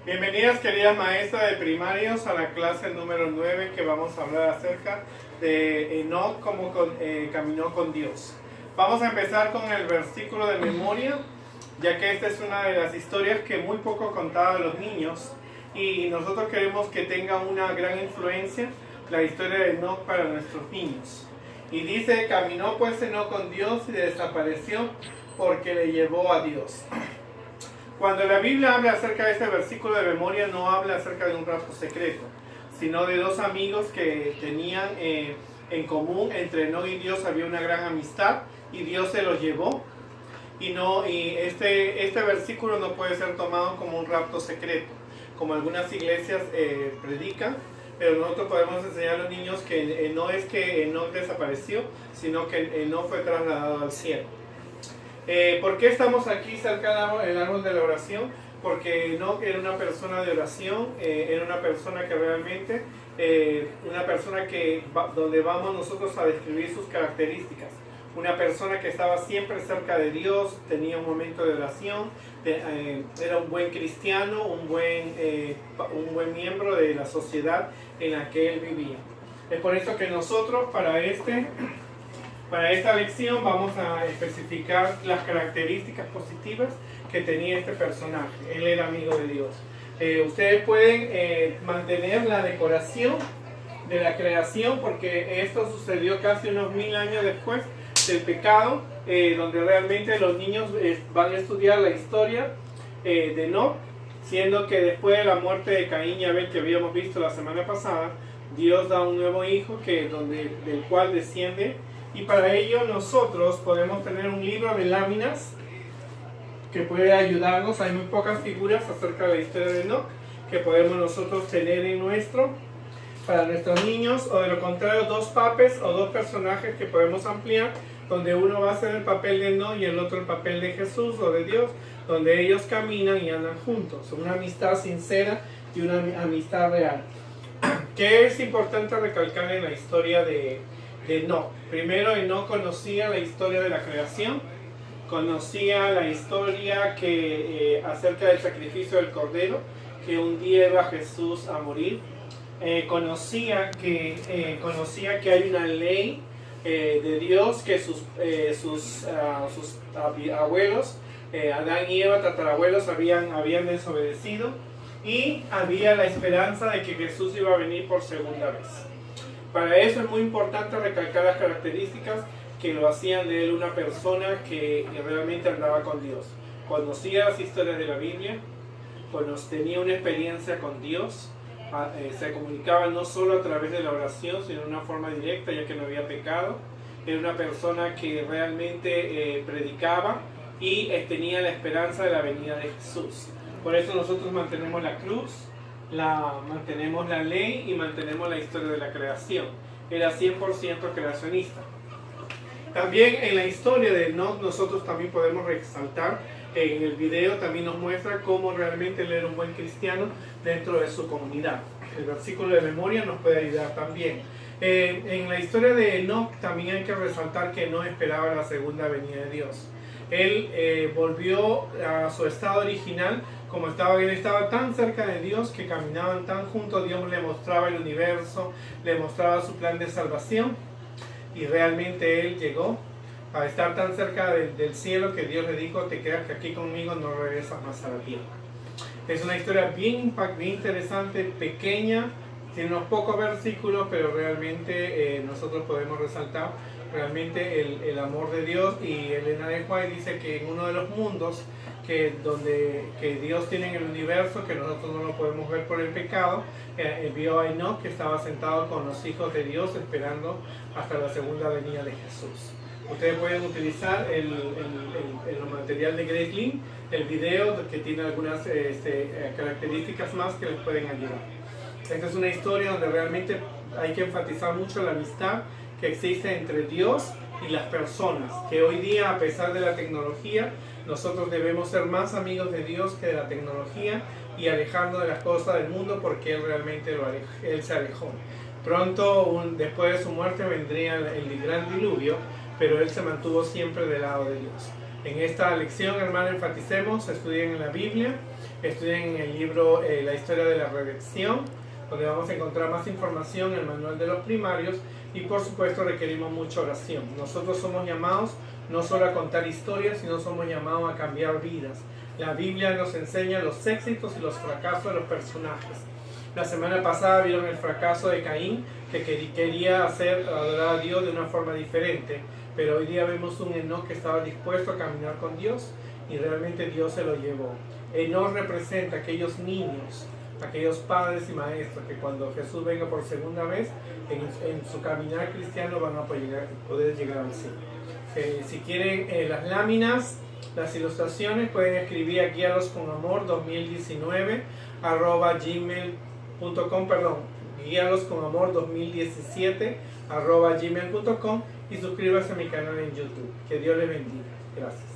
Bienvenidas queridas maestras de primarios a la clase número 9 que vamos a hablar acerca de Enoc, cómo caminó con Dios. Vamos a empezar con el versículo de memoria, ya que esta es una de las historias que muy poco contaba a los niños y nosotros queremos que tenga una gran influencia la historia de Enoc para nuestros niños. Y dice, caminó pues Enoc con Dios y desapareció porque le llevó a Dios. Cuando la Biblia habla acerca de este versículo de memoria, no habla acerca de un rapto secreto, sino de dos amigos que tenían en común. Entre Enoc y Dios había una gran amistad y Dios se los llevó. Y este versículo no puede ser tomado como un rapto secreto, como algunas iglesias predican, pero nosotros podemos enseñar a los niños que no es que Enoc desapareció, sino que Enoc fue trasladado al cielo. ¿Por qué estamos aquí cerca del árbol de la oración? Porque Enoc era una persona de oración, era una persona que realmente, donde vamos nosotros a describir sus características. Una persona que estaba siempre cerca de Dios, tenía un momento de oración, era un buen cristiano, un buen miembro de la sociedad en la que él vivía. Es por eso que nosotros para esta lección vamos a especificar las características positivas que tenía este personaje. Él era amigo de Dios. Ustedes pueden mantener la decoración de la creación, porque esto sucedió casi unos 1000 años después del pecado, donde realmente los niños van a estudiar la historia de Enoc, siendo que después de la muerte de Caín y Abel, que habíamos visto la semana pasada, Dios da un nuevo hijo del cual desciende. Y para ello nosotros podemos tener un libro de láminas que puede ayudarnos. Hay muy pocas figuras acerca de la historia de Enoc que podemos nosotros tener para nuestros niños, o de lo contrario dos papes o dos personajes que podemos ampliar, donde uno va a ser el papel de Enoc y el otro el papel de Jesús o de Dios, donde ellos caminan y andan juntos. Una amistad sincera y una amistad real. ¿Qué es importante recalcar en la historia de Enoc? Primero, Enoc conocía la historia de la creación, conocía la historia acerca del sacrificio del Cordero, que un día iba Jesús a morir. Conocía que hay una ley de Dios que sus abuelos, Adán y Eva, tatarabuelos, habían desobedecido, y había la esperanza de que Jesús iba a venir por segunda vez. Para eso es muy importante recalcar las características que lo hacían de él una persona que realmente andaba con Dios. Conocía las historias de la Biblia, tenía una experiencia con Dios, se comunicaba no solo a través de la oración, sino de una forma directa, ya que no había pecado. Era una persona que realmente predicaba y tenía la esperanza de la venida de Jesús. Por eso nosotros mantenemos la cruz, mantenemos la ley y mantenemos la historia de la creación. Era 100% creacionista. También en la historia de Enoc nosotros también podemos resaltar, en el video también nos muestra cómo realmente él era un buen cristiano dentro de su comunidad. El versículo de memoria nos puede ayudar también. En la historia de Enoc también hay que resaltar que no esperaba la segunda venida de Dios. Él volvió a su estado original, como él estaba tan cerca de Dios, que caminaban tan juntos. Dios le mostraba el universo, le mostraba su plan de salvación, y realmente él llegó a estar tan cerca del cielo que Dios le dijo: te quedas aquí conmigo, no regresas más a la tierra. Es una historia bien interesante, pequeña, tiene unos pocos versículos, pero realmente nosotros podemos resaltar realmente el amor de Dios. Y Elena de White dice que en uno de los mundos que Dios tiene en el universo, que nosotros no lo podemos ver por el pecado, vio a Enoc que estaba sentado con los hijos de Dios esperando hasta la segunda venida de Jesús. Ustedes pueden utilizar el material de Grace Link, el video, que tiene algunas características más que les pueden ayudar. Esta es una historia donde realmente hay que enfatizar mucho la amistad que existe entre Dios y las personas, que hoy día, a pesar de la tecnología, nosotros debemos ser más amigos de Dios que de la tecnología, y alejando de las cosas del mundo, porque Él realmente Él se alejó. Pronto, después de su muerte, vendría el gran diluvio, pero Él se mantuvo siempre del lado de Dios. En esta lección, hermano, enfaticemos, estudien en la Biblia, estudien en el libro La historia de la redención, donde vamos a encontrar más información, el manual de los primarios, y por supuesto requerimos mucha oración. Nosotros somos llamados no solo a contar historias, sino somos llamados a cambiar vidas. La Biblia nos enseña los éxitos y los fracasos de los personajes. La semana pasada vieron el fracaso de Caín, que quería adorar a Dios de una forma diferente, pero hoy día vemos un Enoc que estaba dispuesto a caminar con Dios y realmente Dios se lo llevó. Enoc representa a aquellos niños, aquellos padres y maestros que cuando Jesús venga por segunda vez, en su caminar cristiano van a poder llegar al cielo. Si quieren las láminas, las ilustraciones, pueden escribir a guialosconamor 2019 @gmail.com, guialosconamor 2017 @gmail.com, y suscríbase a mi canal en YouTube. Que Dios les bendiga. Gracias.